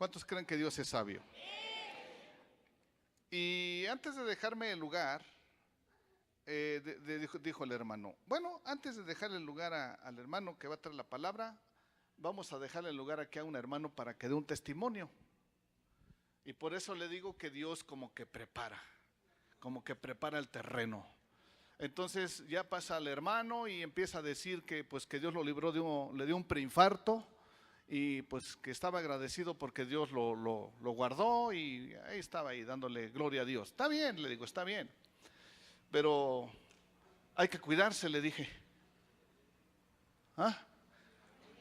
¿Cuántos creen que Dios es sabio? Y antes de dejarme el lugar, dijo el hermano, bueno, antes de dejarle el lugar al hermano que va a traer la palabra, vamos a dejarle el lugar aquí a un hermano para que dé un testimonio. Y por eso le digo que Dios como que prepara el terreno. Entonces ya pasa al hermano y empieza a decir que pues que Dios lo libró le dio un preinfarto y pues que estaba agradecido porque Dios lo guardó y ahí estaba ahí dándole gloria a Dios. Está bien, le digo, está bien, pero hay que cuidarse, le dije. ¿Ah?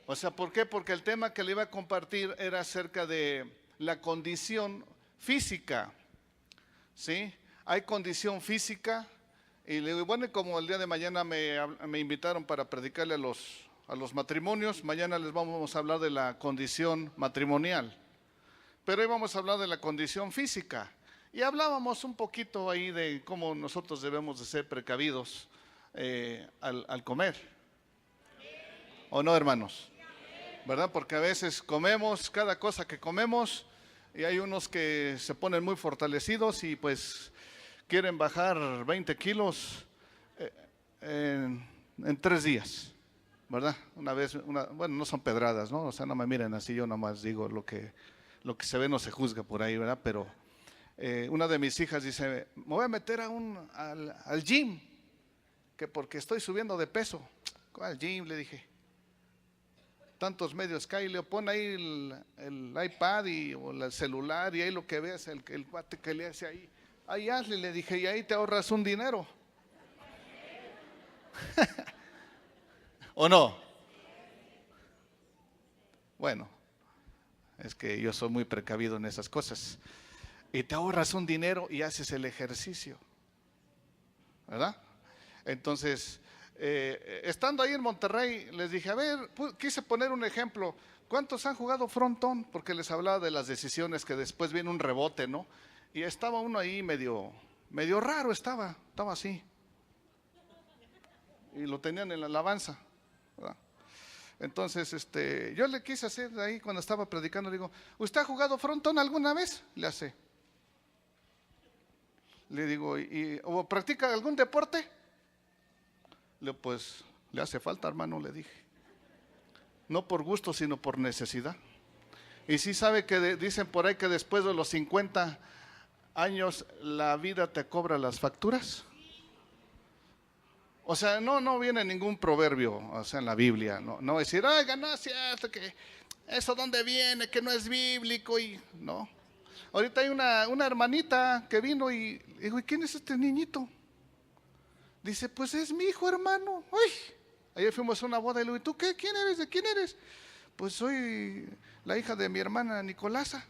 O sea, ¿por qué? Porque el tema que le iba a compartir era acerca de la condición física, ¿sí? Hay condición física. Y le digo, bueno, como el día de mañana me invitaron para predicarle a los matrimonios, mañana les vamos a hablar de la condición matrimonial. Pero hoy vamos a hablar de la condición física. Y hablábamos un poquito ahí de cómo nosotros debemos de ser precavidos al comer. ¿O no, hermanos? ¿Verdad? Porque a veces comemos cada cosa que comemos y hay unos que se ponen muy fortalecidos y pues quieren bajar 20 kilos en 3 días, ¿verdad? Bueno, no son pedradas, ¿no? O sea, no me miren así, yo nomás digo lo que se ve no se juzga por ahí, ¿verdad? Pero una de mis hijas dice, me voy a meter al gym, que porque estoy subiendo de peso. ¿Cuál gym? Le dije. Tantos medios que hay, le pone ahí el iPad o el celular y ahí lo que veas, el cuate que le hace ahí. Ahí hazle, le dije, y ahí te ahorras un dinero. ¿O no? Bueno, es que yo soy muy precavido en esas cosas. Y te ahorras un dinero y haces el ejercicio, ¿verdad? Entonces, estando ahí en Monterrey, les dije, a ver, quise poner un ejemplo. ¿Cuántos han jugado frontón? Porque les hablaba de las decisiones que después viene un rebote, ¿no? Y estaba uno ahí medio raro, estaba así. Y lo tenían en la alabanza, ¿verdad? Entonces, yo le quise hacer ahí cuando estaba predicando, le digo, ¿usted ha jugado frontón alguna vez? Le hace. Le digo, ¿o practica algún deporte? Pues le hace falta, hermano, le dije. No por gusto, sino por necesidad. Y sí sabe que dicen por ahí que después de los 50 años la vida te cobra las facturas. O sea, no viene ningún proverbio, o sea, en la Biblia, no decir, ay, ganancia, que eso dónde viene, que no es bíblico y no. Ahorita hay una hermanita que vino y digo, ¿y quién es este niñito? Dice, pues es mi hijo, hermano. Uy, ayer fuimos a una boda y le digo, ¿y tú qué? ¿Quién eres? ¿De quién eres? Pues soy la hija de mi hermana Nicolasa.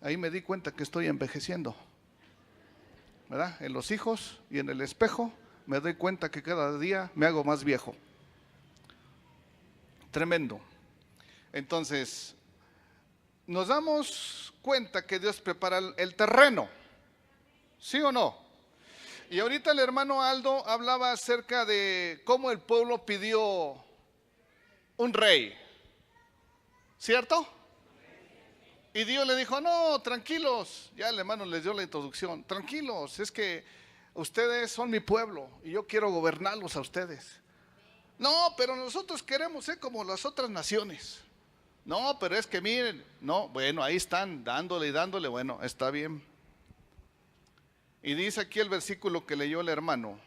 Ahí me di cuenta que estoy envejeciendo, ¿verdad? En los hijos y en el espejo me doy cuenta que cada día me hago más viejo. Tremendo. Entonces, nos damos cuenta que Dios prepara el terreno, ¿sí o no? Y ahorita el hermano Aldo hablaba acerca de cómo el pueblo pidió un rey, ¿cierto? Y Dios le dijo, no, tranquilos, ya el hermano les dio la introducción, tranquilos, es que ustedes son mi pueblo y yo quiero gobernarlos a ustedes. No, pero nosotros queremos ser como las otras naciones. No, pero es que miren, no, bueno, ahí están dándole y dándole, bueno, está bien. Y dice aquí el versículo que leyó el hermano,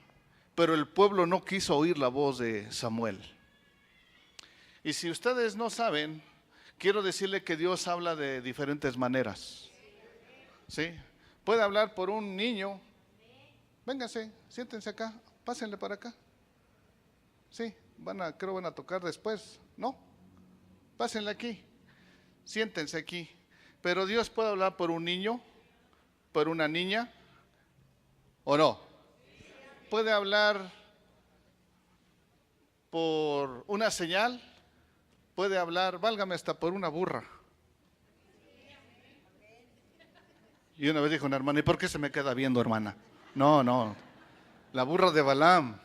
pero el pueblo no quiso oír la voz de Samuel. Y si ustedes no saben, quiero decirle que Dios habla de diferentes maneras. ¿Sí? Puede hablar por un niño. Vénganse, siéntense acá, pásenle para acá. Sí, creo van a tocar después, ¿no? Pásenle aquí, siéntense aquí. Pero Dios puede hablar por un niño, por una niña, ¿o no? Puede hablar por una señal, puede hablar, válgame, hasta por una burra. Y una vez dijo una hermana, ¿y por qué se me queda viendo, hermana? No, la burra de Balaam.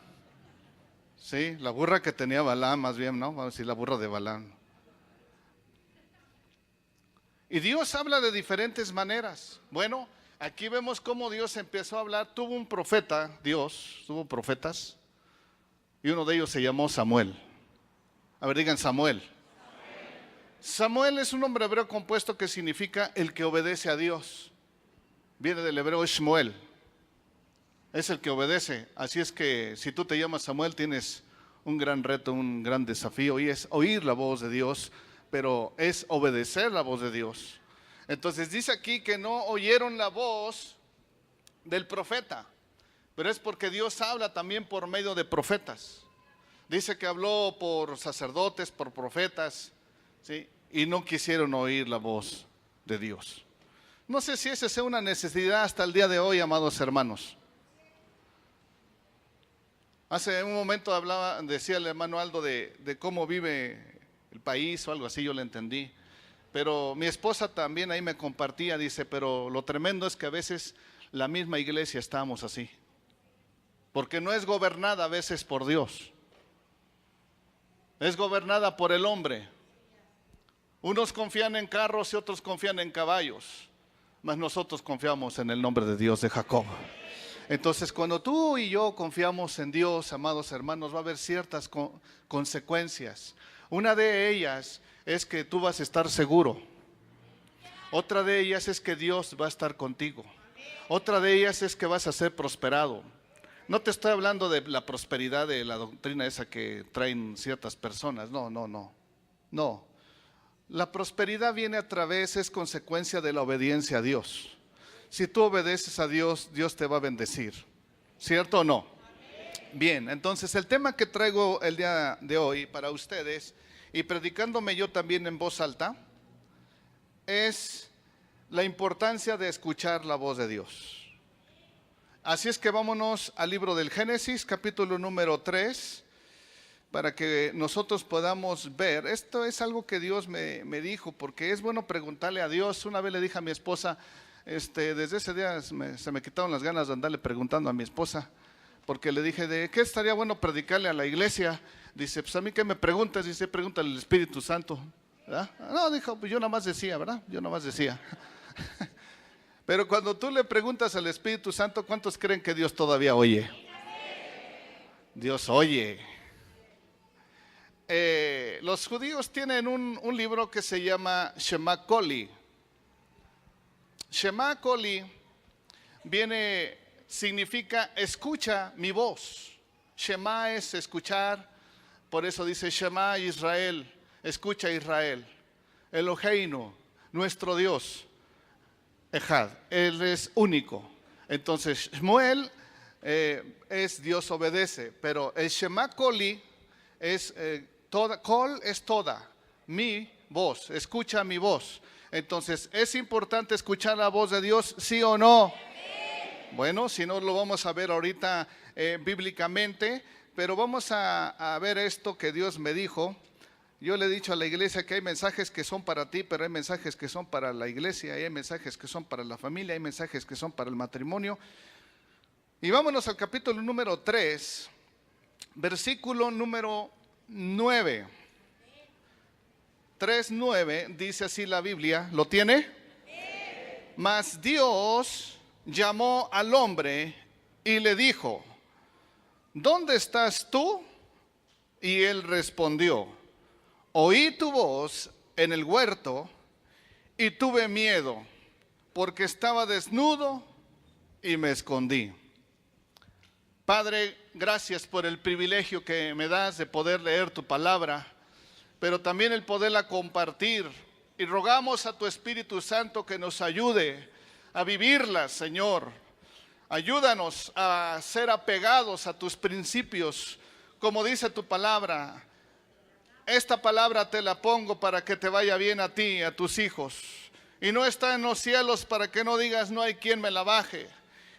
Sí, la burra que tenía Balaam, más bien, ¿no? Vamos a decir la burra de Balaam. Y Dios habla de diferentes maneras. Bueno, aquí vemos cómo Dios empezó a hablar. Tuvo un profeta, Dios, tuvo profetas, y uno de ellos se llamó Samuel. A ver, digan Samuel. Samuel es un nombre hebreo compuesto que significa el que obedece a Dios. Viene del hebreo Shmuel. Es el que obedece. Así es que si tú te llamas Samuel tienes un gran reto, un gran desafío, y es oír la voz de Dios, pero es obedecer la voz de Dios. Entonces dice aquí que no oyeron la voz del profeta, pero es porque Dios habla también por medio de profetas. Dice que habló por sacerdotes, por profetas, ¿sí? Y no quisieron oír la voz de Dios. No sé si esa sea una necesidad hasta el día de hoy, amados hermanos. Hace un momento decía el hermano Aldo de cómo vive el país o algo así, yo le entendí. Pero mi esposa también ahí me compartía, dice, pero lo tremendo es que a veces la misma iglesia estamos así. Porque no es gobernada a veces por Dios. Es gobernada por el hombre. Unos confían en carros y otros confían en caballos, mas nosotros confiamos en el nombre de Dios de Jacob. Entonces, cuando tú y yo confiamos en Dios, amados hermanos, va a haber ciertas consecuencias. Una de ellas es que tú vas a estar seguro. Otra de ellas es que Dios va a estar contigo. Otra de ellas es que vas a ser prosperado. No te estoy hablando de la prosperidad de la doctrina esa que traen ciertas personas. No. La prosperidad viene a través, es consecuencia de la obediencia a Dios. Si tú obedeces a Dios, Dios te va a bendecir. ¿Cierto o no? Bien, entonces el tema que traigo el día de hoy para ustedes, y predicándome yo también en voz alta, es la importancia de escuchar la voz de Dios. Así es que vámonos al libro del Génesis, capítulo número 3, para que nosotros podamos ver. Esto es algo que Dios me dijo, porque es bueno preguntarle a Dios. Una vez le dije a mi esposa, desde ese día se me quitaron las ganas de andarle preguntando a mi esposa, porque le dije, ¿de qué estaría bueno predicarle a la iglesia? Dice, pues a mí que me preguntas, dice, pregúntale al Espíritu Santo, ¿verdad? No, dijo, pues yo nada más decía, ¿verdad? Yo nada más decía. Pero cuando tú le preguntas al Espíritu Santo, ¿cuántos creen que Dios todavía oye? Dios oye. Los judíos tienen un libro que se llama Shema Koli. Shema Koli significa escucha mi voz. Shema es escuchar, por eso dice Shema Israel, escucha Israel. Eloheinu, nuestro Dios, Ejad, Él es único. Entonces Shmuel es Dios obedece, pero el Shema Koli es Kol es toda, mi voz, escucha mi voz. Entonces, ¿es importante escuchar la voz de Dios, sí o no? Bueno, si no lo vamos a ver ahorita bíblicamente, pero vamos a ver esto que Dios me dijo. Yo le he dicho a la iglesia que hay mensajes que son para ti, pero hay mensajes que son para la iglesia, hay mensajes que son para la familia, hay mensajes que son para el matrimonio. Y vámonos al capítulo número 3, versículo número 9. 3:9 dice así la Biblia, ¿lo tiene? Mas Dios llamó al hombre y le dijo, ¿dónde estás tú? Y él respondió, oí tu voz en el huerto y tuve miedo, porque estaba desnudo y me escondí. Padre, gracias por el privilegio que me das de poder leer tu palabra, pero también el poderla compartir. Y rogamos a tu Espíritu Santo que nos ayude a vivirla, Señor. Ayúdanos a ser apegados a tus principios, como dice tu palabra. Esta palabra te la pongo para que te vaya bien a ti, a tus hijos. Y no está en los cielos para que no digas no hay quien me la baje.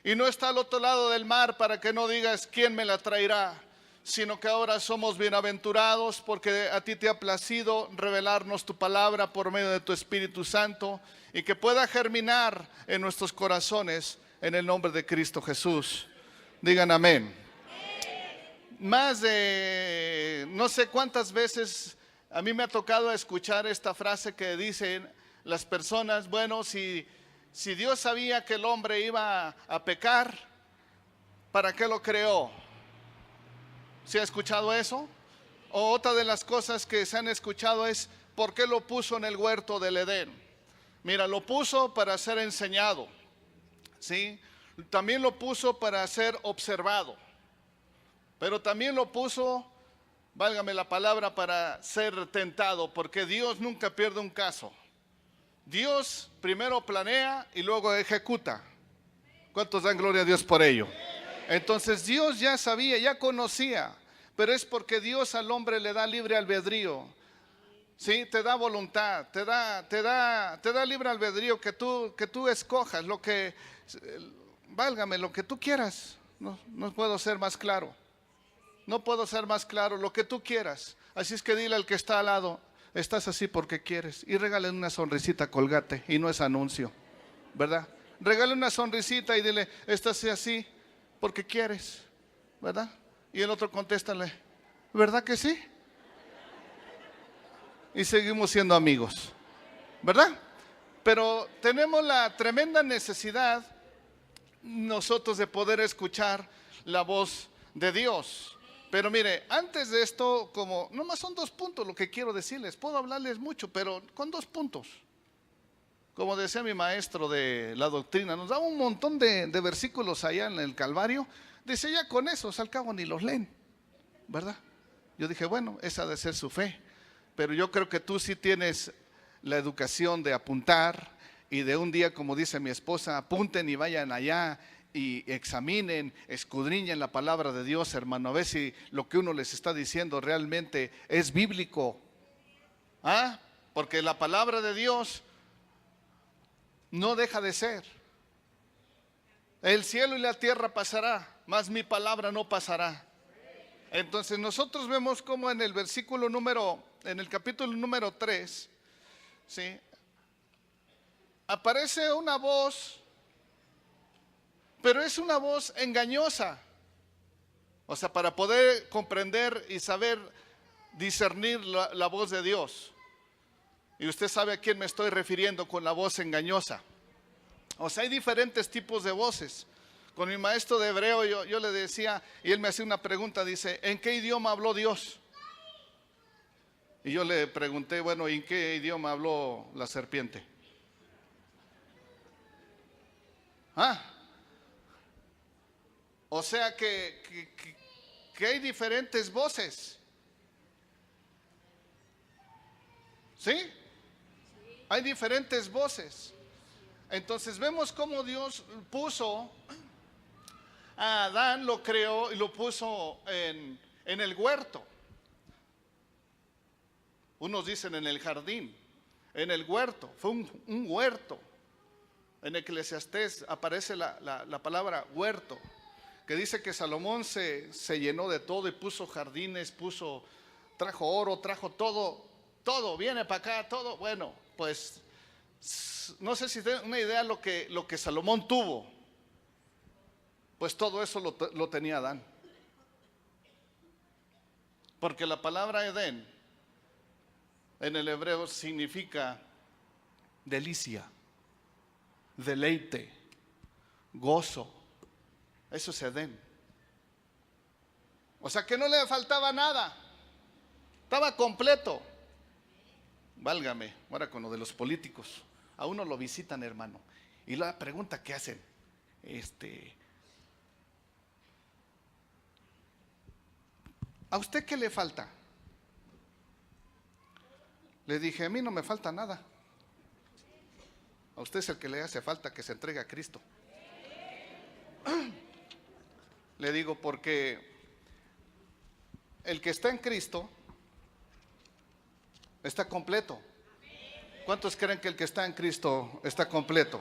Y no está al otro lado del mar para que no digas quién me la traerá. Sino que ahora somos bienaventurados porque a ti te ha placido revelarnos tu palabra por medio de tu Espíritu Santo y que pueda germinar en nuestros corazones en el nombre de Cristo Jesús. Digan amén. Más de no sé cuántas veces a mí me ha tocado escuchar esta frase que dicen, las personas, bueno, si Dios sabía que el hombre iba a pecar, ¿para qué lo creó? ¿Se ha escuchado eso? O otra de las cosas que se han escuchado es, ¿por qué lo puso en el huerto del Edén? Mira, lo puso para ser enseñado, ¿sí? También lo puso para ser observado, pero también lo puso, válgame la palabra, para ser tentado, porque Dios nunca pierde un caso. Dios primero planea y luego ejecuta. ¿Cuántos dan gloria a Dios por ello? Entonces Dios ya sabía, ya conocía, pero es porque Dios al hombre le da libre albedrío. Sí, te da voluntad, te da libre albedrío que tú escojas lo que, válgame, lo que tú quieras. No puedo ser más claro. No puedo ser más claro, lo que tú quieras. Así es que dile al que está al lado, estás así porque quieres. Y regale una sonrisita a Colgate, y no es anuncio, ¿verdad? Regale una sonrisita y dile, estás así porque quieres, ¿verdad? Y el otro contéstale, ¿verdad que sí? Y seguimos siendo amigos, ¿verdad? Pero tenemos la tremenda necesidad nosotros de poder escuchar la voz de Dios. Pero mire, antes de esto, como nomás son 2 puntos lo que quiero decirles, puedo hablarles mucho, pero con 2 puntos. Como decía mi maestro de la doctrina, nos daba un montón de versículos allá en el Calvario. Dice, ya con esos al cabo ni los leen, ¿verdad? Yo dije, bueno, esa ha de ser su fe, pero yo creo que tú sí tienes la educación de apuntar y de un día, como dice mi esposa, apunten y vayan allá y examinen, escudriñen la palabra de Dios, hermano, a ver si lo que uno les está diciendo realmente es bíblico. ¿Ah? Porque la palabra de Dios no deja de ser. El cielo y la tierra pasará, mas mi palabra no pasará. Entonces nosotros vemos como en el en el capítulo número 3, ¿sí? Aparece una voz, pero es una voz engañosa. O sea, para poder comprender y saber discernir la voz de Dios. Y usted sabe a quién me estoy refiriendo con la voz engañosa. O sea, hay diferentes tipos de voces. Con mi maestro de hebreo yo le decía, y él me hacía una pregunta, dice, ¿en qué idioma habló Dios? Y yo le pregunté, bueno, ¿y en qué idioma habló la serpiente? Ah, o sea que hay diferentes voces. ¿Sí? Hay diferentes voces. Entonces vemos cómo Dios puso a Adán, lo creó y lo puso en el huerto. Unos dicen en el jardín, en el huerto, fue un huerto. En Eclesiastés aparece la palabra huerto, que dice que Salomón se llenó de todo y puso jardines, trajo oro, trajo todo, viene para acá, todo. Bueno, pues no sé si tienen una idea lo que Salomón tuvo. Pues todo eso lo tenía Adán. Porque la palabra Edén en el hebreo significa delicia, deleite, gozo. Eso es Edén. O sea que no le faltaba nada. Estaba completo. Válgame, ahora con lo de los políticos. A uno lo visitan, hermano. Y la pregunta que hacen, ¿a usted qué le falta? Le dije, a mí no me falta nada. A usted es el que le hace falta que se entregue a Cristo. Le digo porque el que está en Cristo está completo. ¿Cuántos creen que el que está en Cristo está completo?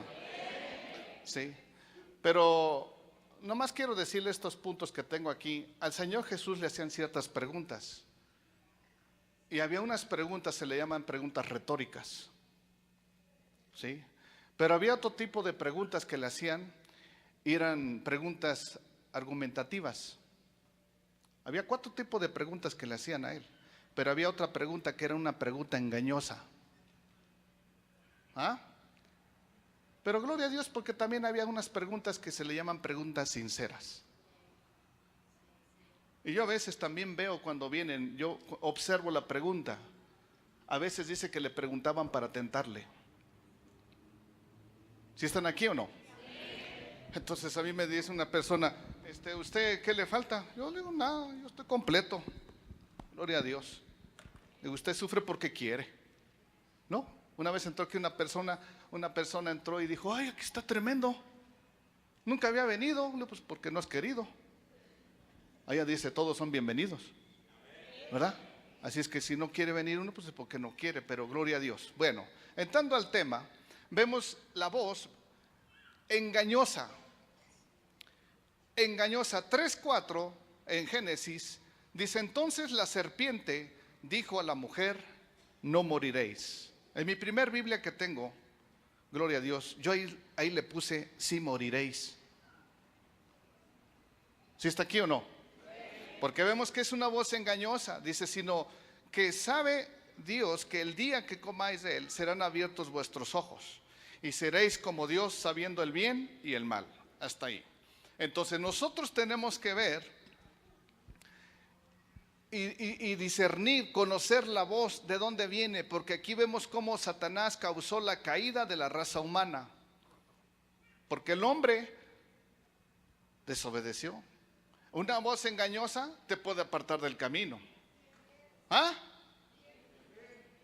Sí. Pero nomás quiero decirle estos puntos que tengo aquí. Al Señor Jesús le hacían ciertas preguntas. Y había unas preguntas, se le llaman preguntas retóricas. ¿Sí? Pero había otro tipo de preguntas que le hacían, y eran preguntas argumentativas. Había 4 tipos de preguntas que le hacían a él, pero había otra pregunta que era una pregunta engañosa. ¿Ah? Pero gloria a Dios, porque también había unas preguntas que se le llaman preguntas sinceras. Y yo a veces también veo cuando vienen, yo observo la pregunta. A veces dice que le preguntaban para tentarle. ¿Sí están aquí o no? Entonces a mí me dice una persona, ¿usted qué le falta? Yo le digo, nada, yo estoy completo. Gloria a Dios. Digo, usted sufre porque quiere. No, una vez entró aquí una persona entró y dijo, ay, aquí está tremendo. Nunca había venido. Le digo, pues porque no has querido. Allá dice, todos son bienvenidos, ¿verdad? Así es que si no quiere venir uno, pues es porque no quiere, pero gloria a Dios. Bueno, entrando al tema, vemos la voz engañosa. Engañosa, 3:4 en Génesis, dice, entonces la serpiente dijo a la mujer, no moriréis. En mi primer Biblia que tengo, gloria a Dios, yo ahí le puse, sí moriréis. ¿Sí está aquí o no? Porque vemos que es una voz engañosa. Dice, sino que sabe Dios que el día que comáis de él serán abiertos vuestros ojos y seréis como Dios sabiendo el bien y el mal. Hasta ahí. Entonces nosotros tenemos que ver y discernir, conocer la voz de dónde viene, porque aquí vemos cómo Satanás causó la caída de la raza humana, porque el hombre desobedeció. Una voz engañosa te puede apartar del camino. ¿Ah?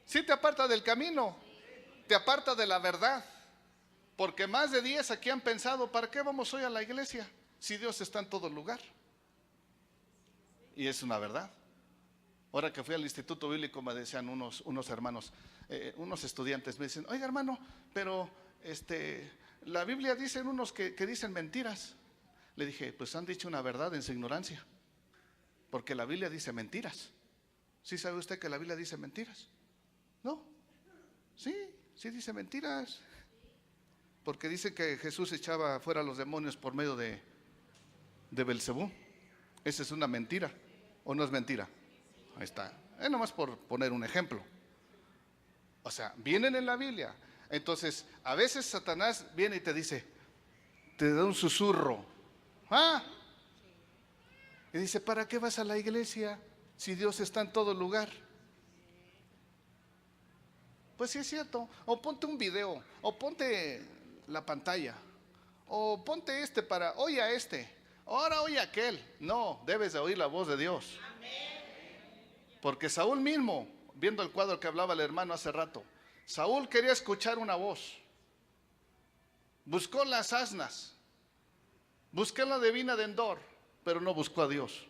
Sí te aparta del camino, te aparta de la verdad. Porque más de 10 aquí han pensado, ¿para qué vamos hoy a la iglesia si Dios está en todo lugar? Y es una verdad. Ahora que fui al Instituto Bíblico me decían unos hermanos, unos estudiantes, me dicen, oiga hermano, pero la Biblia dice unos que dicen mentiras. Le dije, pues han dicho una verdad en su ignorancia, porque la Biblia dice mentiras. ¿Sí sabe usted que la Biblia dice mentiras? ¿No? Sí dice mentiras. Porque dice que Jesús echaba fuera a los demonios por medio de Belcebú. Esa es una mentira, ¿o no es mentira? Ahí está. Es nomás por poner un ejemplo. O sea, vienen en la Biblia. Entonces, a veces Satanás viene y te dice, te da un susurro. ¿Ah? Y dice, ¿para qué vas a la iglesia si Dios está en todo lugar? Pues sí es cierto. O ponte un video, o ponte la pantalla, o ponte oye a ahora oye a aquel. No, debes de oír la voz de Dios. Porque Saúl mismo, viendo el cuadro que hablaba el hermano hace rato, Saúl quería escuchar una voz. Buscó las asnas, buscó la divina de Endor, pero no buscó a Dios.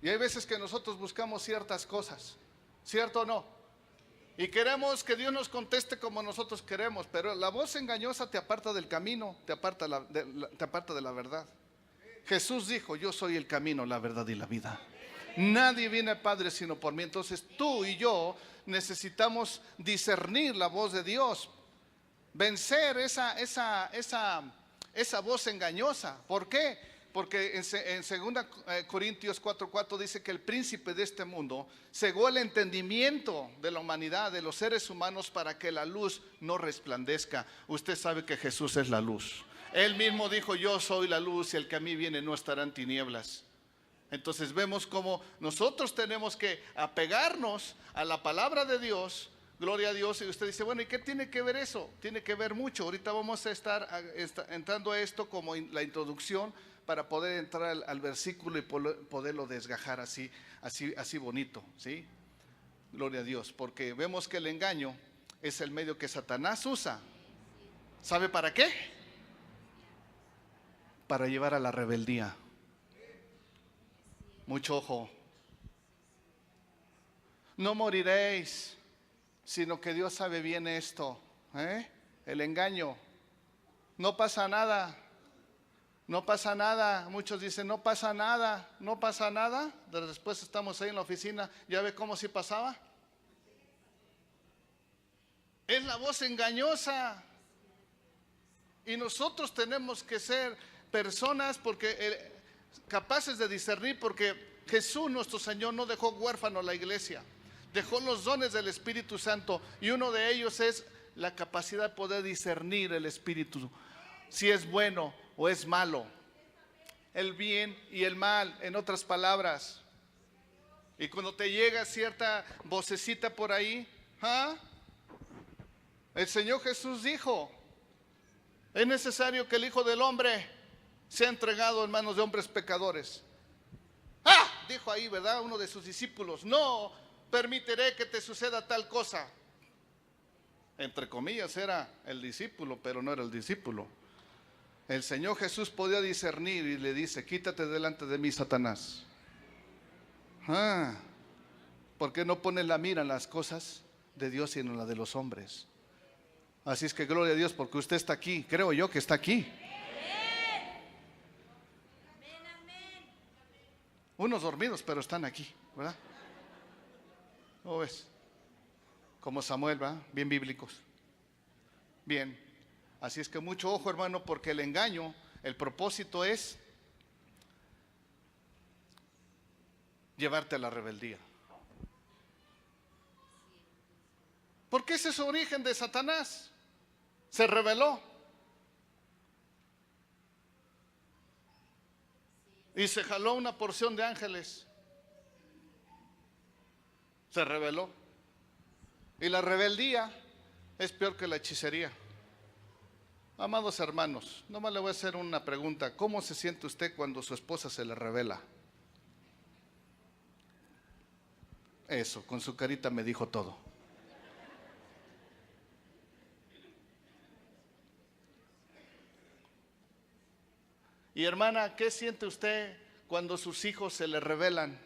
Y hay veces que nosotros buscamos ciertas cosas, ¿cierto o no? Y queremos que Dios nos conteste como nosotros queremos, pero la voz engañosa te aparta del camino, te aparta de la verdad. Jesús dijo, yo soy el camino, la verdad y la vida. Nadie viene al Padre sino por mí. Entonces tú y yo necesitamos discernir la voz de Dios, vencer esa voz engañosa. ¿Por qué? Porque en 2 Corintios 4:4 dice que el príncipe de este mundo cegó el entendimiento de la humanidad, de los seres humanos, para que la luz no resplandezca. Usted sabe que Jesús es la luz. Él mismo dijo, yo soy la luz y el que a mí viene no estará en tinieblas. Entonces vemos cómo nosotros tenemos que apegarnos a la palabra de Dios. Gloria a Dios. Y usted dice, bueno, ¿y qué tiene que ver eso? Tiene que ver mucho. Ahorita vamos a estar entrando a esto como la introducción, para poder entrar al versículo y poderlo desgajar así bonito, ¿sí? Gloria a Dios, porque vemos que el engaño es el medio que Satanás usa. ¿Sabe para qué? Para llevar a la rebeldía. Mucho ojo. No moriréis, sino que Dios sabe bien esto, el engaño. No pasa nada. No pasa nada. Muchos dicen, no pasa nada, no pasa nada. Después estamos ahí en la oficina, ¿ya ve cómo sí pasaba? Es la voz engañosa. Y nosotros tenemos que ser personas capaces de discernir, porque Jesús nuestro Señor no dejó huérfano a la iglesia. Dejó los dones del Espíritu Santo, y uno de ellos es la capacidad de poder discernir el espíritu, si es bueno o es malo, el bien y el mal, en otras palabras. Y cuando te llega cierta vocecita por ahí, el Señor Jesús dijo: es necesario que el Hijo del Hombre sea entregado en manos de hombres pecadores. Dijo ahí, ¿verdad?, uno de sus discípulos: no permitiré que te suceda tal cosa. Entre comillas era el discípulo, pero no era el discípulo. El Señor Jesús podía discernir y le dice: quítate delante de mí, Satanás. ¿Por qué no pones la mira en las cosas de Dios sino en las de los hombres? Así es que gloria a Dios porque usted está aquí, creo yo que está aquí. Unos dormidos, pero están aquí, ¿verdad? ¿Cómo ves? Como Samuel, ¿verdad? Bien bíblicos. Bien. Así es que mucho ojo, hermano, porque el engaño, el propósito es llevarte a la rebeldía. Porque ese es su origen de Satanás. Se rebeló. Y se jaló una porción de ángeles. Se rebeló. Y la rebeldía es peor que la hechicería. Amados hermanos, nomás le voy a hacer una pregunta. ¿Cómo se siente usted cuando su esposa se le revela? Eso, con su carita me dijo todo. Y hermana, ¿qué siente usted cuando sus hijos se le rebelan?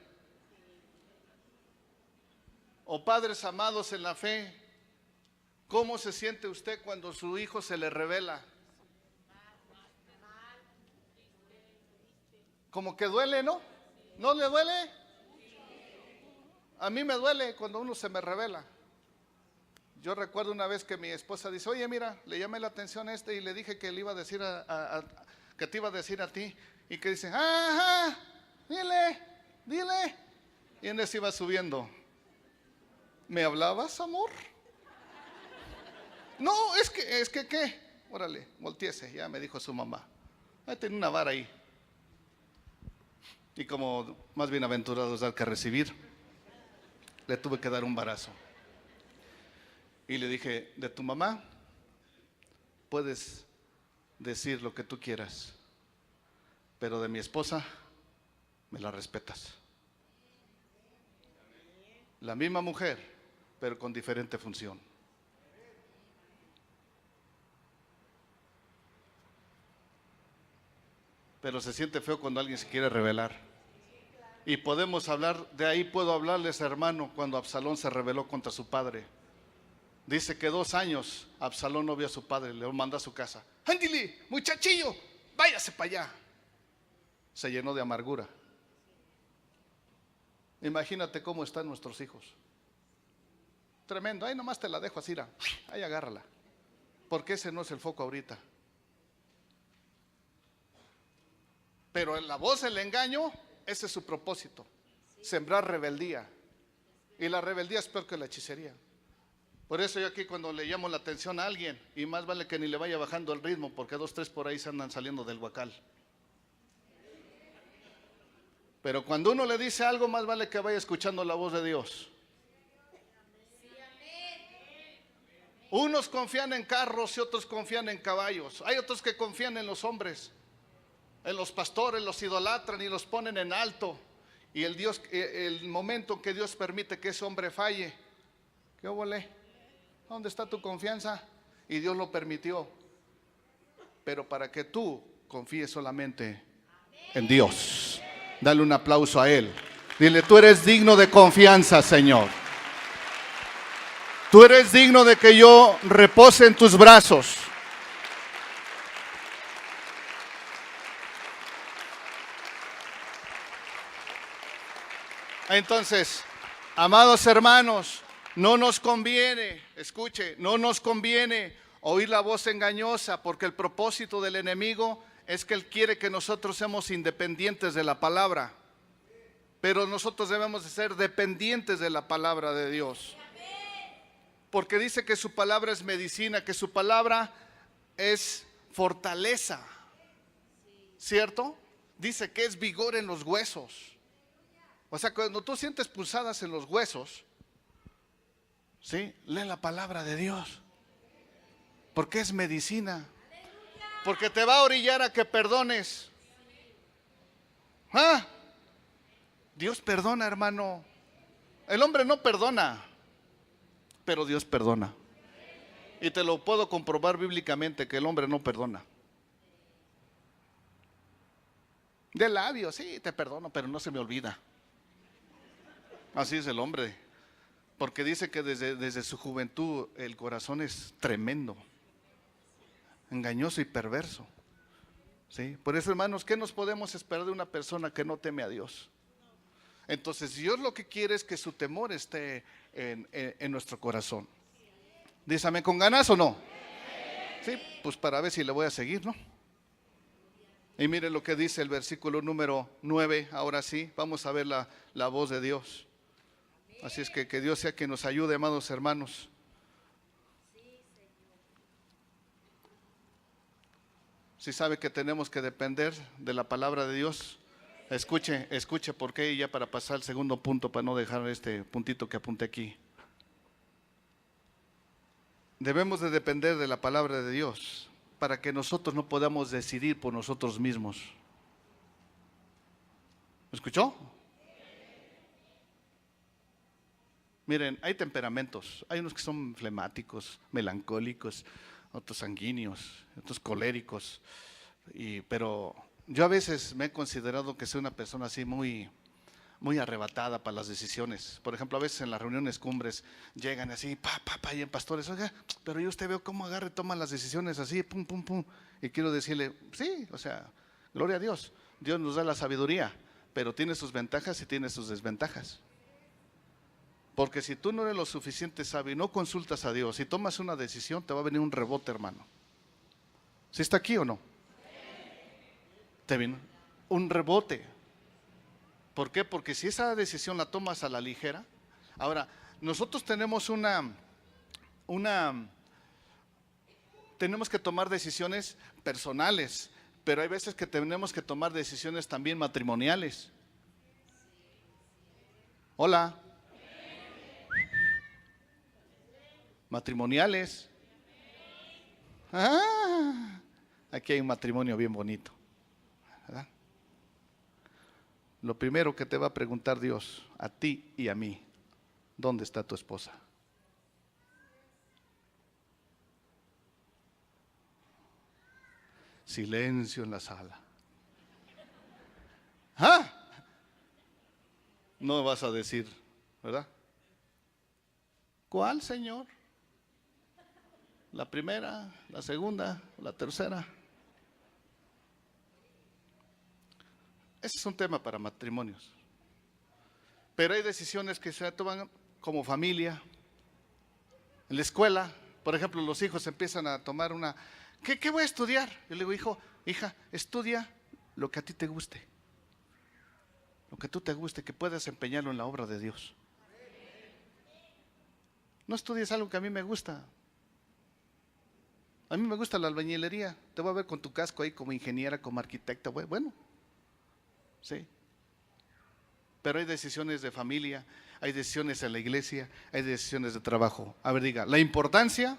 O padres amados en la fe, ¿cómo se siente usted cuando su hijo se le revela? Como que duele, ¿no? ¿No le duele? A mí me duele cuando uno se me revela. Yo recuerdo una vez que mi esposa dice: oye, mira, le llamé la atención a este y le dije que le iba a decir que te iba a decir a ti. Y que dice: dile. Y en eso iba subiendo. ¿Me hablabas, amor? No, es que ¿qué? Órale, volteese, ya me dijo su mamá. Tiene una vara ahí. Y como más bienaventurados dar que recibir, le tuve que dar un varazo. Y le dije: de tu mamá puedes decir lo que tú quieras, pero de mi esposa me la respetas. La misma mujer, pero con diferente función. Pero se siente feo cuando alguien se quiere rebelar. Y podemos hablar, de ahí puedo hablarles, hermano, cuando Absalón se rebeló contra su padre. Dice que 2 años Absalón no vio a su padre, le mandó a su casa. Ándile, muchachillo, váyase para allá. Se llenó de amargura. Imagínate cómo están nuestros hijos. Tremendo, ahí nomás te la dejo así, ahí agárrala. Porque ese no es el foco ahorita. Pero en la voz, el engaño, ese es su propósito. Sembrar rebeldía. Y la rebeldía es peor que la hechicería. Por eso yo aquí cuando le llamo la atención a alguien, y más vale que ni le vaya bajando el ritmo, porque 2, 3 por ahí se andan saliendo del huacal. Pero cuando uno le dice algo, más vale que vaya escuchando la voz de Dios. Unos confían en carros y otros confían en caballos. Hay otros que confían en los hombres, en los pastores, los idolatran y los ponen en alto. Y el momento que Dios permite que ese hombre falle, ¿qué óvole? ¿Dónde está tu confianza? Y Dios lo permitió. Pero para que tú confíes solamente en Dios. Dale un aplauso a Él. Dile: tú eres digno de confianza, Señor. Tú eres digno de que yo repose en tus brazos. Entonces, amados hermanos, no nos conviene, escuche, no nos conviene oír la voz engañosa, porque el propósito del enemigo es que él quiere que nosotros seamos independientes de la palabra. Pero nosotros debemos de ser dependientes de la palabra de Dios. porque dice que su palabra es medicina, que su palabra es fortaleza, ¿cierto? Dice que es vigor en los huesos. O sea, cuando tú sientes punzadas en los huesos, ¿sí? Lee la palabra de Dios, porque es medicina, porque te va a orillar a que perdones. ¿Ah? Dios perdona, hermano. El hombre no perdona, pero Dios perdona. Y te lo puedo comprobar bíblicamente que el hombre no perdona. De labios, sí, te perdono, pero no se me olvida. Así es el hombre, porque dice que desde su juventud el corazón es tremendo, engañoso y perverso. ¿Sí? Por eso, hermanos, ¿qué nos podemos esperar de una persona que no teme a Dios? Entonces, Dios lo que quiere es que su temor esté en nuestro corazón. Dígame, ¿con ganas o no? Sí, pues para ver si le voy a seguir, ¿no? Y mire lo que dice el versículo número 9, ahora sí, vamos a ver la voz de Dios. Así es que Dios sea quien nos ayude, amados hermanos. Si sabe que tenemos que depender de la palabra de Dios, escuche por qué, y ya para pasar al segundo punto, para no dejar este puntito que apunté aquí. Debemos de depender de la palabra de Dios para que nosotros no podamos decidir por nosotros mismos. ¿Me escuchó? Miren, hay temperamentos, hay unos que son flemáticos, melancólicos, otros sanguíneos, otros coléricos, pero yo a veces me he considerado que soy una persona así muy arrebatada para las decisiones. Por ejemplo, a veces en las reuniones cumbres llegan así, y en pastores, oiga, pero yo usted veo cómo agarra y toma las decisiones así, pum, pum, pum. Y quiero decirle, sí, o sea, gloria a Dios, Dios nos da la sabiduría, pero tiene sus ventajas y tiene sus desventajas. Porque si tú no eres lo suficiente sabio y no consultas a Dios y tomas una decisión, te va a venir un rebote, hermano. ¿Sí está aquí o no? Te viene un rebote. ¿Por qué? Porque si esa decisión la tomas a la ligera. Ahora, nosotros tenemos tenemos que tomar decisiones personales, pero hay veces que tenemos que tomar decisiones también matrimoniales. Hola. Matrimoniales. Aquí hay un matrimonio bien bonito, ¿verdad? Lo primero que te va a preguntar Dios a ti y a mí, ¿dónde está tu esposa? Silencio en la sala. No vas a decir, ¿verdad? ¿Cuál, Señor? ¿La primera, la segunda, la tercera? Ese es un tema para matrimonios. Pero hay decisiones que se toman como familia. En la escuela, por ejemplo, los hijos empiezan a tomar ¿qué voy a estudiar? Yo le digo, hija, estudia lo que a ti te guste. Lo que tú te guste, que puedas empeñarlo en la obra de Dios. No estudies algo que a mí me gusta. A mí me gusta la albañilería. Te voy a ver con tu casco ahí como ingeniera, como arquitecta. Bueno, sí. Pero hay decisiones de familia, hay decisiones en la iglesia, hay decisiones de trabajo. A ver, diga, la importancia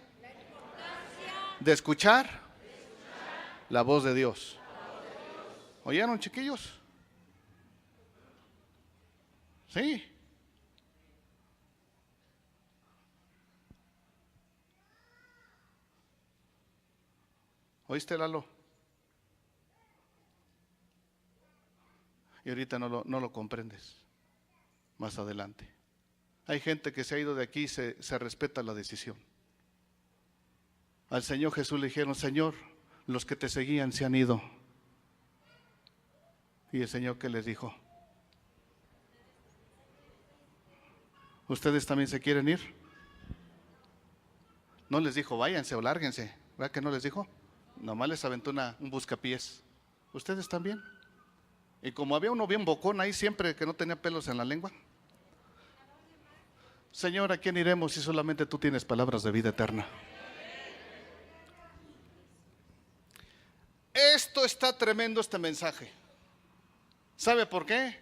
de escuchar la voz de Dios. ¿Oyeron, chiquillos? Sí. ¿Oíste, Lalo? Y ahorita no lo comprendes. Más adelante. Hay gente que se ha ido de aquí y se respeta la decisión. Al Señor Jesús le dijeron, Señor, los que te seguían se han ido. Y el Señor, ¿qué les dijo? ¿Ustedes también se quieren ir? No les dijo, váyanse o lárguense. ¿Verdad que no les dijo? Nomás les aventó un buscapiés. ¿Ustedes también? Y como había uno bien bocón ahí siempre que no tenía pelos en la lengua, Señor, ¿a quién iremos si solamente tú tienes palabras de vida eterna? Esto está tremendo, este mensaje. ¿Sabe por qué?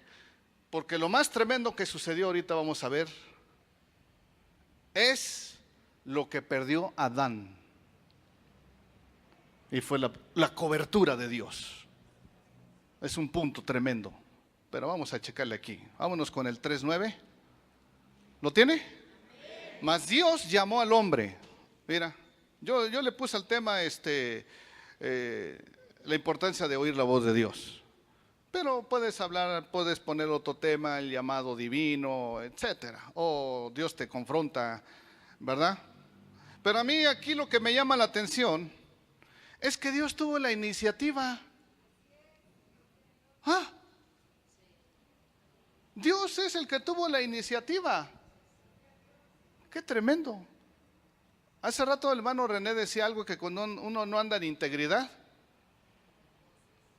Porque lo más tremendo que sucedió ahorita, vamos a ver, es lo que perdió Adán. Y fue la cobertura de Dios. Es un punto tremendo. Pero vamos a checarle aquí. Vámonos con el 3:9. ¿Lo tiene? Mas Dios llamó al hombre. Mira, yo le puse al tema la importancia de oír la voz de Dios. Pero puedes hablar, puedes poner otro tema, el llamado divino, etcétera. O Dios te confronta, ¿verdad? Pero a mí aquí lo que me llama la atención es que Dios tuvo la iniciativa. ¿Ah? Dios es el que tuvo la iniciativa. Qué tremendo. Hace rato el hermano René decía algo, que cuando uno no anda en integridad.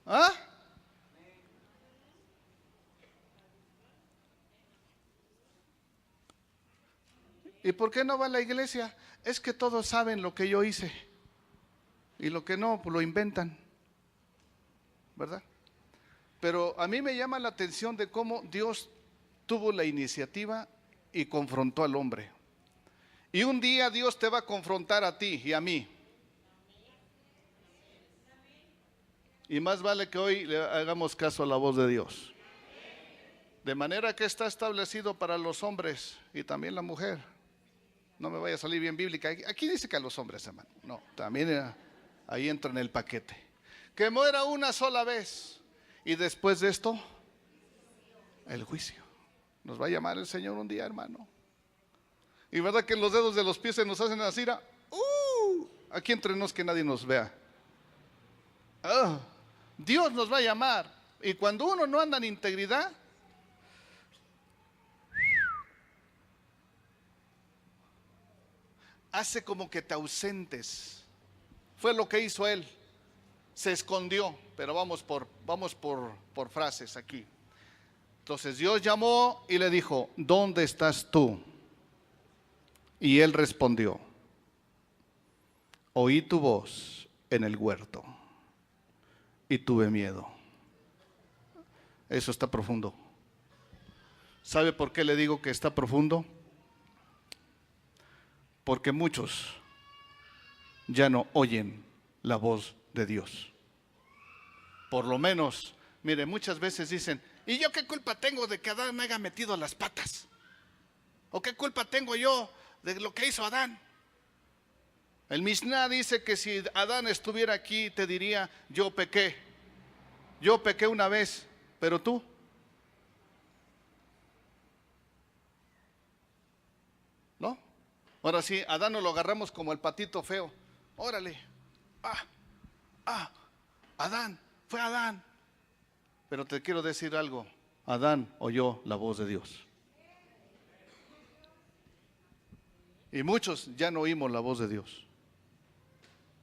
¿Ah? ¿Y por qué no va a la iglesia? Es que todos saben lo que yo hice. Y lo que no, pues lo inventan. ¿Verdad? Pero a mí me llama la atención de cómo Dios tuvo la iniciativa y confrontó al hombre. Y un día Dios te va a confrontar a ti y a mí. Y más vale que hoy le hagamos caso a la voz de Dios. De manera que está establecido para los hombres y también la mujer. No me vaya a salir bien bíblica. Aquí dice que a los hombres, hermano. No, también ahí entra en el paquete. Que muera una sola vez. Y después de esto, el juicio. Nos va a llamar el Señor un día, hermano. Y verdad que los dedos de los pies se nos hacen así. Aquí entre nos que nadie nos vea. Dios nos va a llamar. Y cuando uno no anda en integridad, hace como que te ausentes. Fue lo que hizo él. Se escondió. Pero vamos por frases aquí. Entonces Dios llamó y le dijo: ¿dónde estás tú? Y él respondió: oí tu voz en el huerto y tuve miedo. Eso está profundo. ¿Sabe por qué le digo que está profundo? Porque muchos ya no oyen la voz de Dios. Por lo menos, mire, muchas veces dicen: ¿y yo qué culpa tengo de que Adán me haya metido las patas? ¿O qué culpa tengo yo de lo que hizo Adán? El Misná dice que si Adán estuviera aquí te diría: yo pequé una vez, pero tú. ¿No? Ahora sí, Adán nos lo agarramos como el patito feo. Órale. Adán, fue Adán. Pero te quiero decir algo: Adán oyó la voz de Dios. Y muchos ya no oímos la voz de Dios.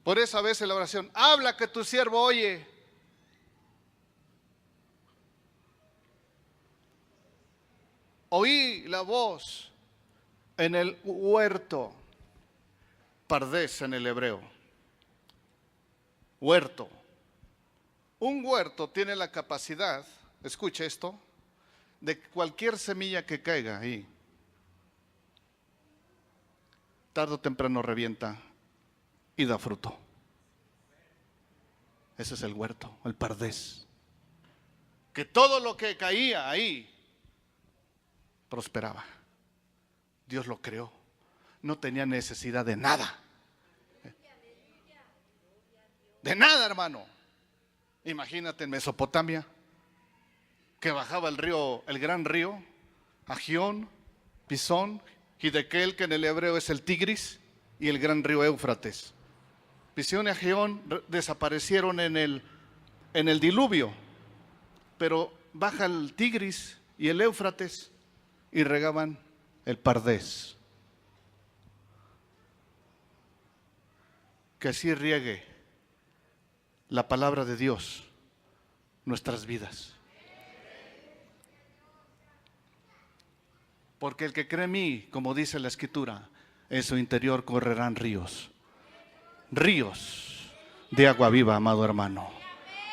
Por eso a veces la oración: habla que tu siervo oye. Oí la voz en el huerto. Pardés en el hebreo. Huerto. Un huerto tiene la capacidad, escuche esto, de cualquier semilla que caiga ahí, tarde o temprano revienta y da fruto. Ese es el huerto, el pardés. Que todo lo que caía ahí prosperaba. Dios lo creó. No tenía necesidad de nada. De nada, hermano. Imagínate en Mesopotamia, que bajaba el río, el gran río, Agión, Pisón, Hidekel, que en el hebreo es el Tigris, y el gran río Éufrates. Pisón y Agión desaparecieron en el diluvio, pero baja el Tigris y el Éufrates y regaban el Pardés. Que así riegue la palabra de Dios nuestras vidas. Porque el que cree en mí, como dice la Escritura, en su interior correrán ríos. Ríos de agua viva, amado hermano.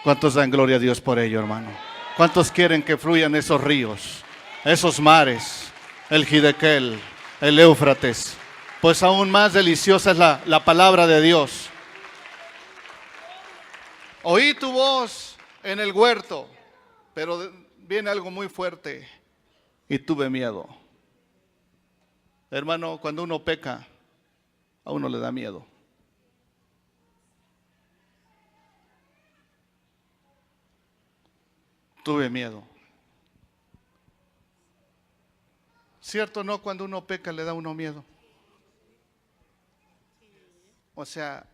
¿Cuántos dan gloria a Dios por ello, hermano? ¿Cuántos quieren que fluyan esos ríos, esos mares, el Jidequel, el Éufrates? Pues aún más deliciosa es la palabra de Dios. Oí tu voz en el huerto, pero viene algo muy fuerte y tuve miedo. Hermano, cuando uno peca, a uno le da miedo. Tuve miedo. ¿Cierto o no? Cuando uno peca le da a uno miedo. O sea,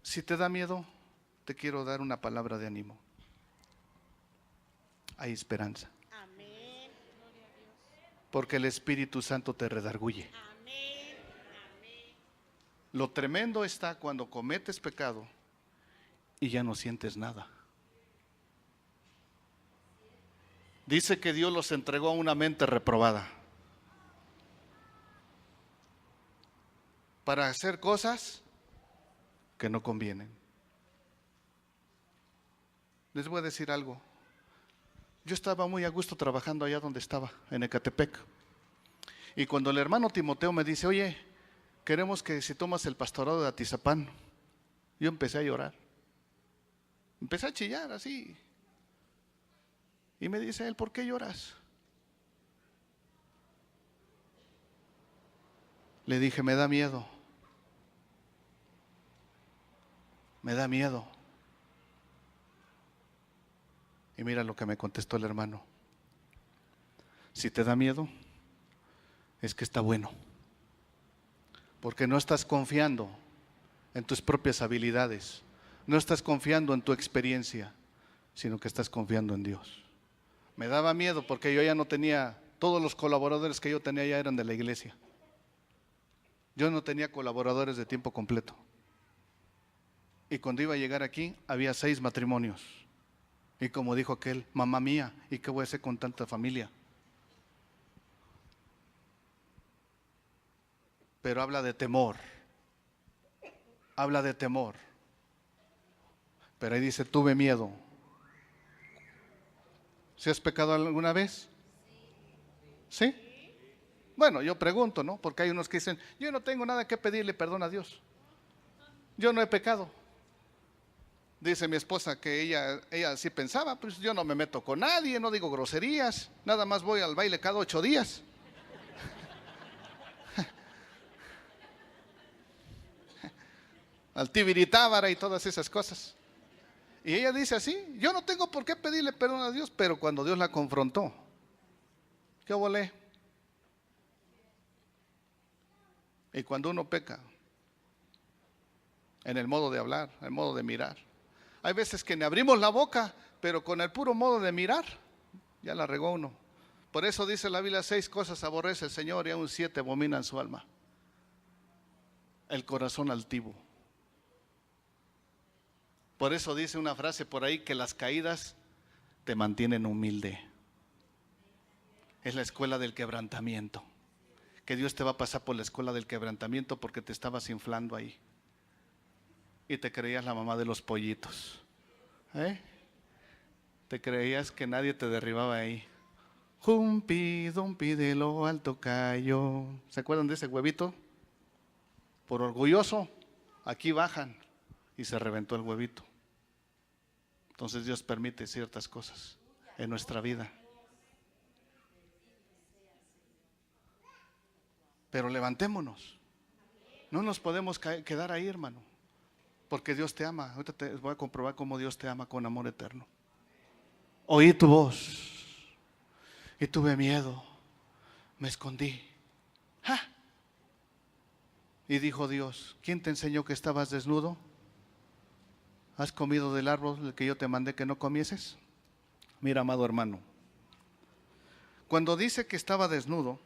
si te da miedo, te quiero dar una palabra de ánimo. Hay esperanza. Amén. Porque el Espíritu Santo te redarguye. Amén. Amén. Lo tremendo está cuando cometes pecado y ya no sientes nada. Dice que Dios los entregó a una mente reprobada para hacer cosas que no convienen. Les voy a decir algo. Yo estaba muy a gusto trabajando allá donde estaba, en Ecatepec. Y cuando el hermano Timoteo me dice, oye, queremos que si tomas el pastorado de Atizapán, yo empecé a llorar. Empecé a chillar así. Y me dice él, ¿por qué lloras? Le dije, me da miedo. Me da miedo. Y mira lo que me contestó el hermano. Si te da miedo, es que está bueno. Porque no estás confiando en tus propias habilidades. No estás confiando en tu experiencia, sino que estás confiando en Dios. Me daba miedo porque yo ya no tenía, todos los colaboradores que yo tenía ya eran de la iglesia. Yo no tenía colaboradores de tiempo completo. Y cuando iba a llegar aquí, había 6 matrimonios. Y como dijo aquel, mamá mía, ¿y qué voy a hacer con tanta familia? Pero habla de temor. Habla de temor. Pero ahí dice, tuve miedo. ¿Sí has pecado alguna vez? ¿Sí? Bueno, yo pregunto, ¿no? Porque hay unos que dicen, yo no tengo nada que pedirle perdón a Dios. Yo no he pecado. Dice mi esposa que ella sí pensaba, pues yo no me meto con nadie, no digo groserías, nada más voy al baile cada 8 días. Al tibiritábara y todas esas cosas. Y ella dice así, yo no tengo por qué pedirle perdón a Dios, pero cuando Dios la confrontó, ¿qué volé? Y cuando uno peca, en el modo de hablar, en el modo de mirar, hay veces que ni abrimos la boca, pero con el puro modo de mirar, ya la regó uno. Por eso dice la Biblia, 6 cosas aborrece el Señor y aún 7 abominan su alma. El corazón altivo. Por eso dice una frase por ahí que las caídas te mantienen humilde. Es la escuela del quebrantamiento. Que Dios te va a pasar por la escuela del quebrantamiento porque te estabas inflando ahí. Y te creías la mamá de los pollitos. Te creías que nadie te derribaba ahí. Jumpi, dumpi de lo alto cayó. ¿Se acuerdan de ese huevito? Por orgulloso, aquí bajan y se reventó el huevito. Entonces Dios permite ciertas cosas en nuestra vida. Pero levantémonos. No nos podemos quedar ahí, hermano. Porque Dios te ama. Ahorita te voy a comprobar cómo Dios te ama con amor eterno. Oí tu voz y tuve miedo. Me escondí. ¡Ja! Y dijo Dios, ¿quién te enseñó que estabas desnudo? ¿Has comido del árbol del que yo te mandé que no comieses? Mira, amado hermano, cuando dice que estaba desnudo,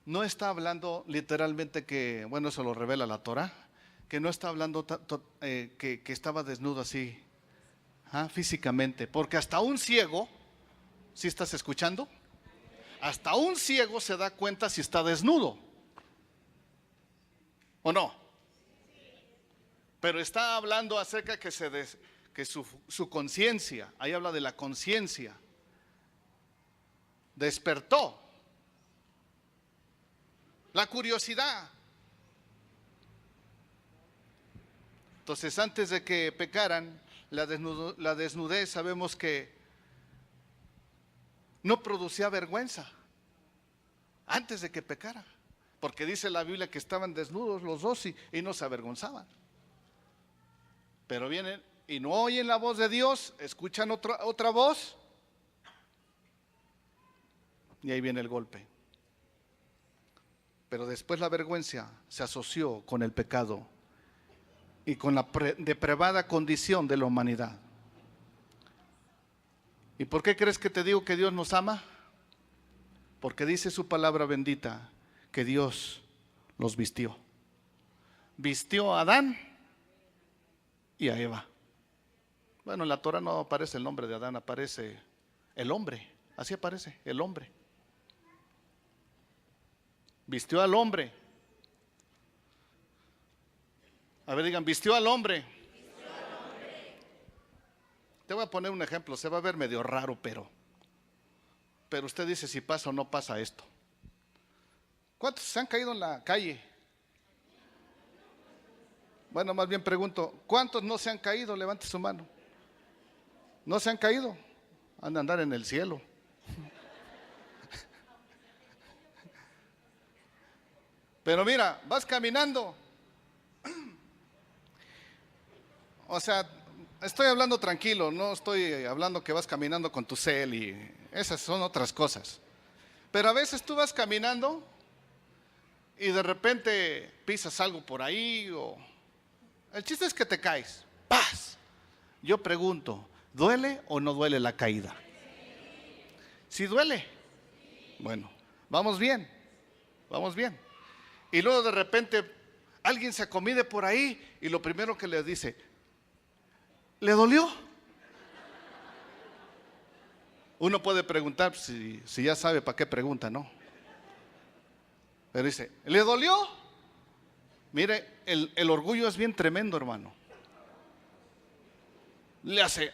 no está hablando literalmente que, bueno, eso lo revela la Torah, que no está hablando que estaba desnudo así, físicamente, porque hasta un ciego, ¿sí estás escuchando? Hasta un ciego se da cuenta si está desnudo, ¿o no? Pero está hablando acerca que, que su conciencia, ahí habla de la conciencia, despertó. La curiosidad. Entonces, antes de que pecaran, la desnudez sabemos que no producía vergüenza. Antes de que pecara. Porque dice la Biblia que estaban desnudos los dos y no se avergonzaban. Pero vienen y no oyen la voz de Dios, escuchan otra voz. Y ahí viene el golpe. Pero después la vergüenza se asoció con el pecado y con la depravada condición de la humanidad. ¿Y por qué crees que te digo que Dios nos ama? Porque dice su palabra bendita que Dios los vistió. Vistió a Adán y a Eva. Bueno, en la Torah no aparece el nombre de Adán, aparece el hombre. Así aparece, el hombre. Vistió al hombre. A ver, digan, vistió al hombre. Te voy a poner un ejemplo, se va a ver medio raro, pero usted dice si pasa o no pasa esto. ¿Cuántos se han caído en la calle? Bueno, más bien pregunto, ¿cuántos no se han caído? Levante su mano. ¿No se han caído? Han de andar en el cielo. Pero mira, vas caminando. O sea, estoy hablando tranquilo, no estoy hablando que vas caminando con tu cel y esas son otras cosas. Pero a veces tú vas caminando y de repente pisas algo por ahí o el chiste es que te caes. ¡Paz! Yo pregunto, ¿duele o no duele la caída? ¿Sí duele? Bueno, vamos bien, vamos bien. Y luego de repente alguien se acomide por ahí y lo primero que le dice, ¿le dolió? Uno puede preguntar si ya sabe para qué pregunta, ¿no? Pero dice, ¿le dolió? Mire, el orgullo es bien tremendo, hermano. Le hace,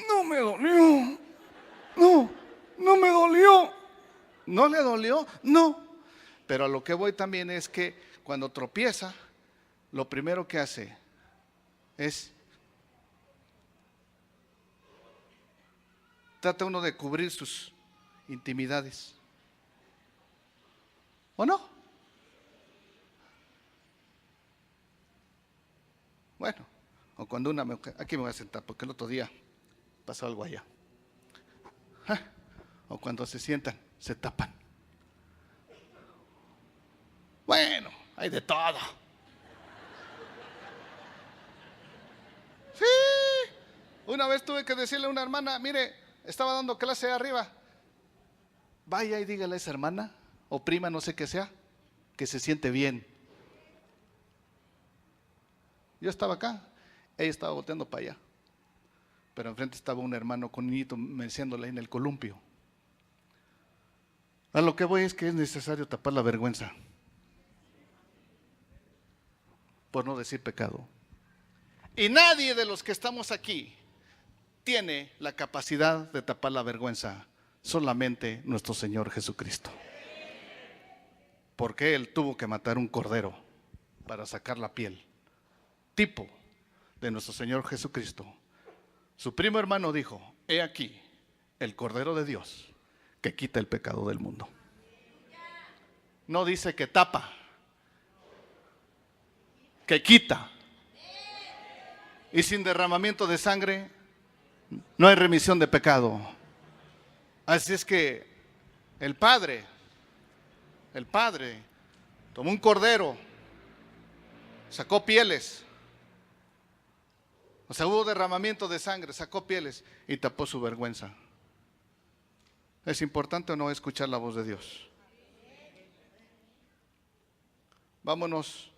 no me dolió. No me dolió. ¿No le dolió? No. Pero a lo que voy también es que cuando tropieza, lo primero que hace es trata uno de cubrir sus intimidades. ¿O no? Bueno, o cuando una mujer, aquí me voy a sentar porque el otro día pasó algo allá. O cuando se sientan, se tapan. Bueno, hay de todo. Sí. Una vez tuve que decirle a una hermana, mire, estaba dando clase arriba. Vaya y dígale a esa hermana o prima, no sé qué sea, que se siente bien. Yo estaba acá, ella estaba volteando para allá. Pero enfrente estaba un hermano con un niñito meciéndole en el columpio. A lo que voy es que es necesario tapar la vergüenza. Por no decir pecado. Y nadie de los que estamos aquí tiene la capacidad de tapar la vergüenza, solamente nuestro Señor Jesucristo. Porque Él tuvo que matar un cordero para sacar la piel, tipo de nuestro Señor Jesucristo. Su primo hermano dijo, he aquí el Cordero de Dios que quita el pecado del mundo. No dice que tapa, que quita. Y sin derramamiento de sangre no hay remisión de pecado. Así es que el Padre tomó un cordero, sacó pieles, o sea, hubo derramamiento de sangre, sacó pieles y tapó su vergüenza. ¿Es importante o no escuchar la voz de Dios? Vámonos.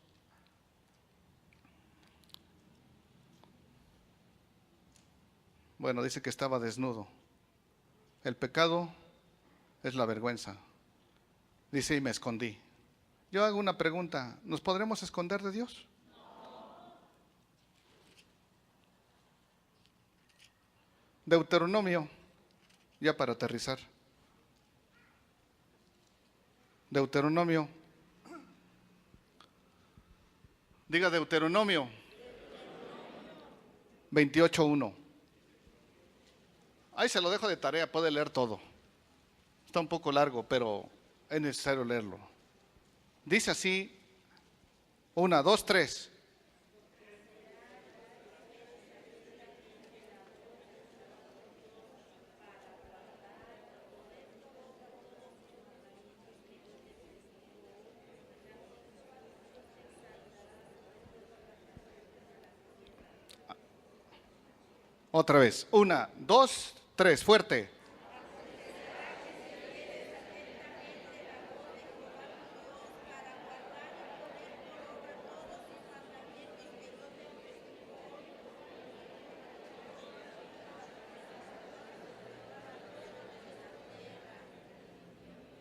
Bueno, dice que estaba desnudo. El pecado es la vergüenza. Dice, y me escondí. Yo hago una pregunta, ¿nos podremos esconder de Dios? Deuteronomio, ya para aterrizar. Deuteronomio. Diga Deuteronomio 28:1. Ahí se lo dejo de tarea, puede leer todo. Está un poco largo, pero es necesario leerlo. Dice así, 1, 2, 3. Otra vez, 1, 2, 3, fuerte.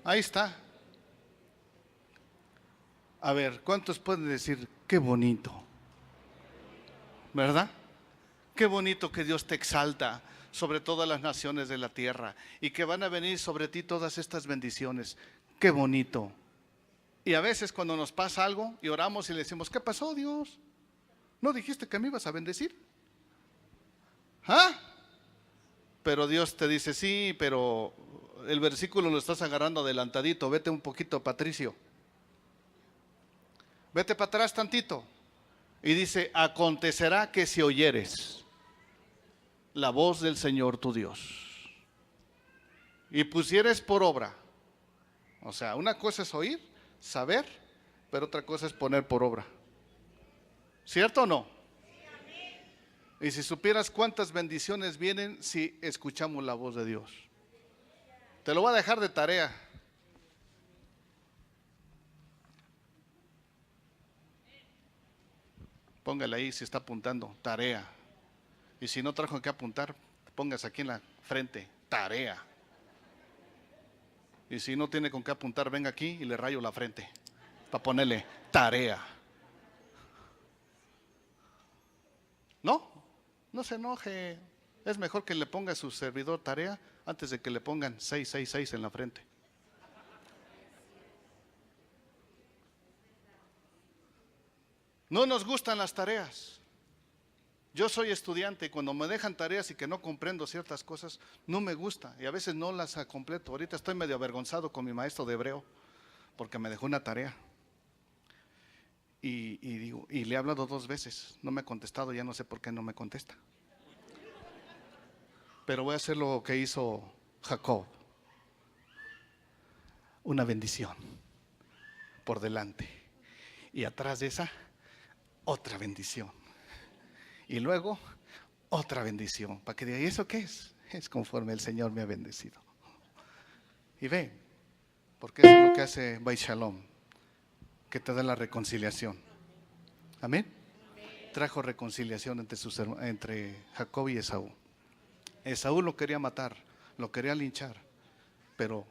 Ahí está. A ver, ¿cuántos pueden decir qué bonito? ¿Verdad? Qué bonito que Dios te exalta sobre todas las naciones de la tierra y que van a venir sobre ti todas estas bendiciones. Qué bonito. Y a veces cuando nos pasa algo y oramos y le decimos, ¿qué pasó, Dios? ¿No dijiste que me ibas a bendecir? ¿Ah? Pero Dios te dice, sí, pero el versículo lo estás agarrando adelantadito. Vete un poquito, Patricio. Vete para atrás tantito. Y dice, acontecerá que si oyeres la voz del Señor tu Dios y pusieres por obra. O sea, una cosa es oír, saber, pero otra cosa es poner por obra. ¿Cierto o no? Y si supieras cuántas bendiciones vienen si escuchamos la voz de Dios. Te lo voy a dejar de tarea. Póngale ahí si está apuntando, tarea. Y si no trajo que apuntar, póngase aquí en la frente, tarea. Y si no tiene con qué apuntar, venga aquí y le rayo la frente para ponerle tarea. No, no se enoje. Es mejor que le ponga a su servidor tarea antes de que le pongan 666 en la frente. No nos gustan las tareas. Yo soy estudiante y cuando me dejan tareas y que no comprendo ciertas cosas, no me gusta y a veces no las completo. Ahorita estoy medio avergonzado con mi maestro de hebreo porque me dejó una tarea. Y le he hablado 2 veces, no me ha contestado, ya no sé por qué no me contesta. Pero voy a hacer lo que hizo Jacob. Una bendición por delante y atrás de esa otra bendición. Y luego otra bendición, para que diga, ¿y eso qué es? Es conforme el Señor me ha bendecido. Y ve, porque eso es lo que hace Beit Shalom, que te da la reconciliación. Amén. Trajo reconciliación entre Jacob y Esaú. Esaú lo quería matar, lo quería linchar, pero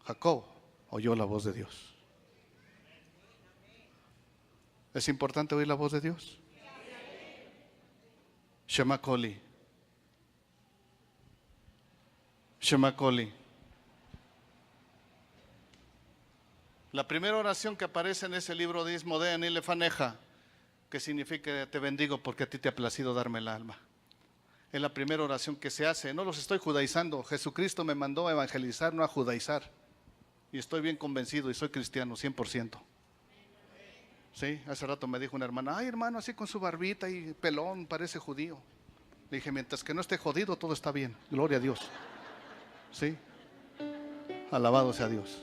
Jacob oyó la voz de Dios. ¿Es importante oír la voz de Dios? Shema Koli. Shema Koli. La primera oración que aparece en ese libro dice Modéan y Lefaneja, que significa te bendigo porque a ti te ha placido darme el alma. Es la primera oración que se hace. No los estoy judaizando. Jesucristo me mandó a evangelizar, no a judaizar. Y estoy bien convencido y soy cristiano 100%. Sí, hace rato me dijo una hermana, ay hermano, así con su barbita y pelón, parece judío. Le dije, mientras que no esté jodido, todo está bien. Gloria a Dios. Sí, alabado sea Dios.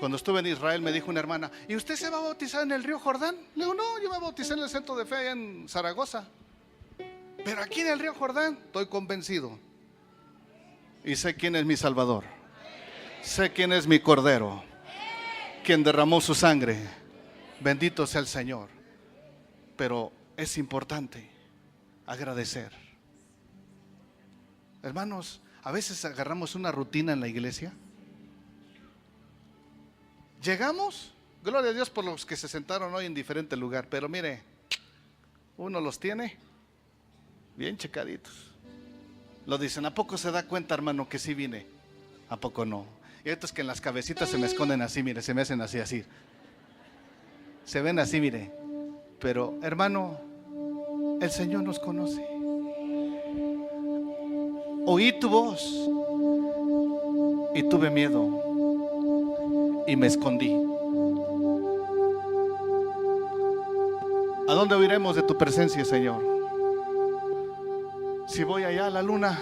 Cuando estuve en Israel me dijo una hermana, ¿y usted se va a bautizar en el río Jordán? Le digo, no, yo me bauticé en el centro de fe allá en Zaragoza. Pero aquí en el río Jordán estoy convencido. Y sé quién es mi Salvador. Sé quién es mi Cordero. Quien derramó su sangre. Bendito sea el Señor. Pero es importante agradecer. Hermanos, a veces agarramos una rutina en la iglesia Llegamos, gloria a Dios por los que se sentaron hoy en diferente lugar, pero mire, uno los tiene bien checaditos. Lo dicen, ¿a poco se da cuenta, hermano, que sí vine? ¿A poco no? Y estos que en las cabecitas se me esconden así, mire, se me hacen así, así. Se ven así, mire. Pero, hermano, el Señor nos conoce. Oí tu voz y tuve miedo y me escondí. ¿A dónde huiremos de tu presencia, Señor? Si voy allá a la luna,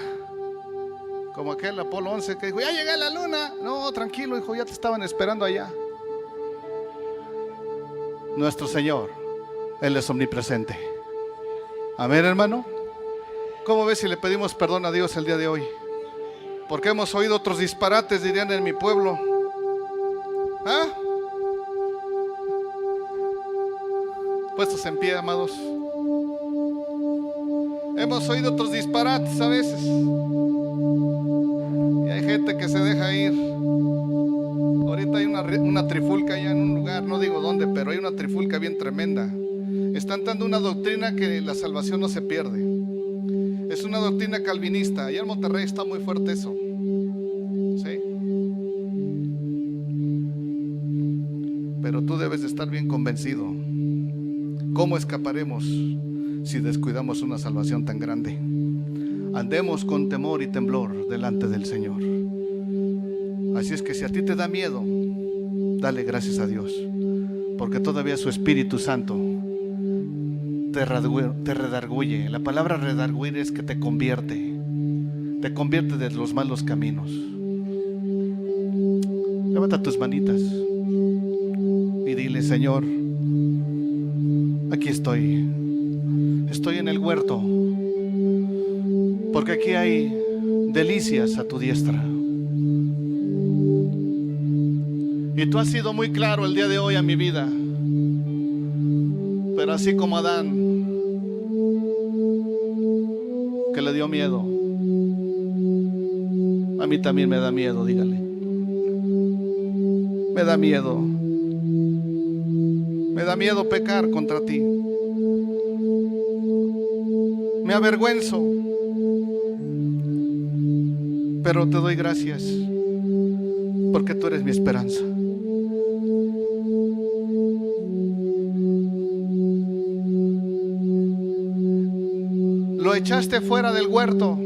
como aquel Apolo 11 que dijo, ya llegué a la luna. No, tranquilo, hijo, ya te estaban esperando allá. Nuestro Señor, Él es omnipresente. Amén, hermano. ¿Cómo ves si le pedimos perdón a Dios el día de hoy? Porque hemos oído otros disparates, dirían en mi pueblo. ¿Ah? Puestos en pie, amados. Hemos oído otros disparates a veces. Y hay gente que se deja ir. Ahorita hay una trifulca allá en un lugar, no digo dónde, pero hay una trifulca bien tremenda. Están dando una doctrina que la salvación no se pierde. Es una doctrina calvinista. Allá en Monterrey está muy fuerte eso. ¿Sí? Pero tú debes de estar bien convencido. ¿Cómo escaparemos si descuidamos una salvación tan grande? Andemos con temor y temblor delante del Señor. Así es que si a ti te da miedo, dale gracias a Dios, porque todavía su Espíritu Santo te redarguye. La palabra redarguir es que te convierte de los malos caminos. Levanta tus manitas y dile, Señor, aquí estoy en el huerto, porque aquí hay delicias a tu diestra. Y tú has sido muy claro el día de hoy a mi vida. Pero así como Adán, que le dio miedo, a mí también me da miedo, dígale. Me da miedo. Me da miedo pecar contra ti. Me avergüenzo. Pero te doy gracias, porque tú eres mi esperanza. Lo echaste fuera del huerto.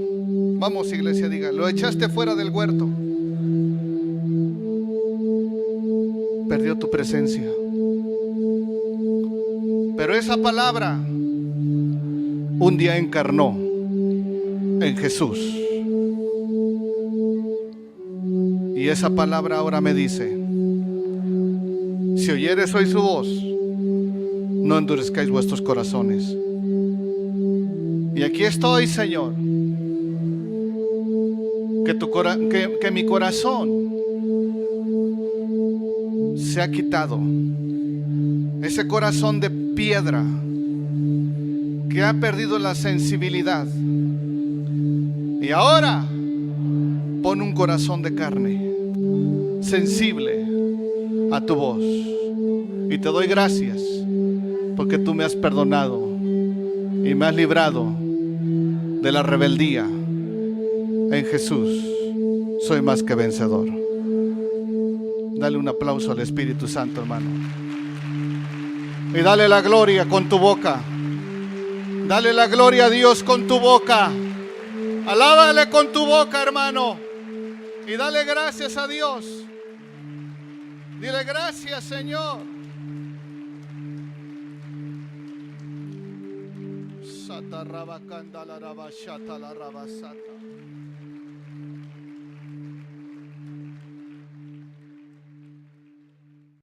Vamos, iglesia, diga, lo echaste fuera del huerto. Perdió tu presencia. Pero esa palabra un día encarnó en Jesús. Y esa palabra ahora me dice: si oyeres hoy su voz, no endurezcáis vuestros corazones. Y aquí estoy, Señor. Que mi corazón se ha quitado. Ese corazón de piedra que ha perdido la sensibilidad. Y ahora pon un corazón de carne, sensible a tu voz. Y te doy gracias porque tú me has perdonado y me has librado de la rebeldía. En Jesús soy más que vencedor. Dale un aplauso al Espíritu Santo, hermano. Y dale la gloria con tu boca. Dale la gloria a Dios con tu boca. Alábale con tu boca, hermano. Y dale gracias a Dios. Dile gracias, Señor. Sata rabacanda la rabashata la rabasata.